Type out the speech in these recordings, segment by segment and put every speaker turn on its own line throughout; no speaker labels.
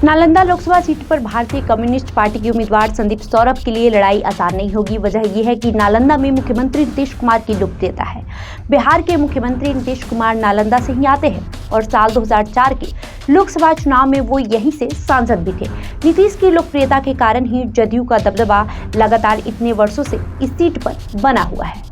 Nalanda Lok Sabha seat पर भारतीय communist party के उम्मीदवार संदीप सौरभ के लिए लड़ाई आसान नहीं होगी। वजह यह है कि नालंदा में मुख्यमंत्री नीतीश कुमार की लोकप्रियता है। बिहार के मुख्यमंत्री नीतीश कुमार नालंदा से ही आते हैं और साल 2004 के लोकसभा चुनाव में वो यहीं से सांसद भी थे। नीतीश की लोकप्रियता के कारण ही जदयू का दबदबा लगातार इतने वर्षों से इस सीट पर बना हुआ है।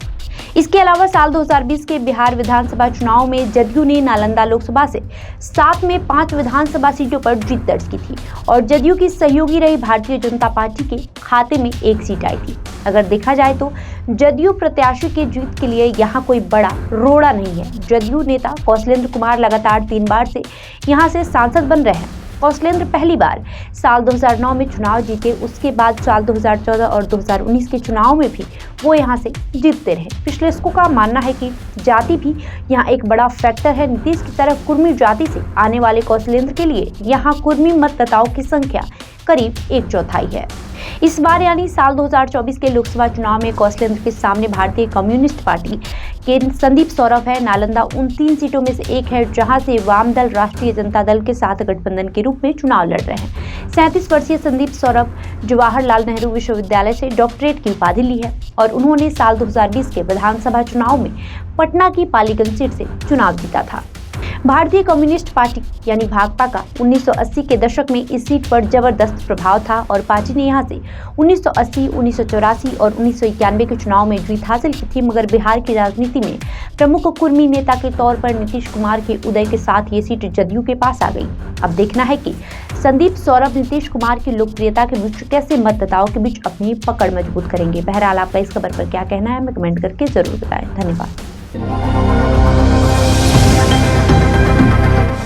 इसके अलावा साल 2020 के बिहार विधानसभा चुनाव में जदयू ने नालंदा लोकसभा से 7 में 5 विधानसभा सीटों पर जीत दर्ज की थी और जदयू की सहयोगी रही भारतीय जनता पार्टी के खाते में 1 सीट आई थी। अगर देखा जाए तो जदयू प्रत्याशी के जीत के लिए यहाँ कोई बड़ा रोड़ा नहीं है। जदयू नेता कौशलेंद्र कुमार लगातार 3 बार से यहाँ से सांसद बन रहे हैं। कौशलेंद्र पहली बार साल 2009 में चुनाव जीते, उसके बाद साल 2014 और 2019 के चुनाव में भी वो यहां से जीतते रहे। विश्लेषकों का मानना है कि जाति भी यहां एक बड़ा फैक्टर है। नीतीश की तरफ कुर्मी जाति से आने वाले कौशलेंद्र के लिए यहां कुर्मी मतदाताओं की संख्या करीब 1/4 है। इस बार यानी साल 2024 के लोकसभा चुनाव में कौशलेंद्र के सामने भारतीय कम्युनिस्ट पार्टी के संदीप सौरभ है। नालंदा उन 3 सीटों में से एक है जहां से वाम दल राष्ट्रीय जनता दल के साथ गठबंधन के रूप में चुनाव लड़ रहे हैं। 37 वर्षीय संदीप सौरभ जवाहरलाल नेहरू विश्वविद्यालय से डॉक्टरेट की उपाधि ली है और उन्होंने साल 2020 के विधानसभा चुनाव में पटना की पालीगंज सीट से चुनाव जीता था। भारतीय कम्युनिस्ट पार्टी यानी भाकपा का 1980 के दशक में इस सीट पर जबरदस्त प्रभाव था और पार्टी ने यहां से 1980, 1984 और 1991 के चुनाव में जीत हासिल की थी। मगर बिहार की राजनीति में प्रमुख कुर्मी नेता के तौर पर नीतीश कुमार के उदय के साथ ये सीट जदयू के पास आ गई। अब देखना है कि संदीप सौरभ नीतीश कुमार की लोकप्रियता के बीच कैसे मतदाताओं के बीच अपनी पकड़ मजबूत करेंगे। बहरहाल आपका इस खबर पर क्या कहना है, हमें कमेंट करके जरूर बताएं। धन्यवाद।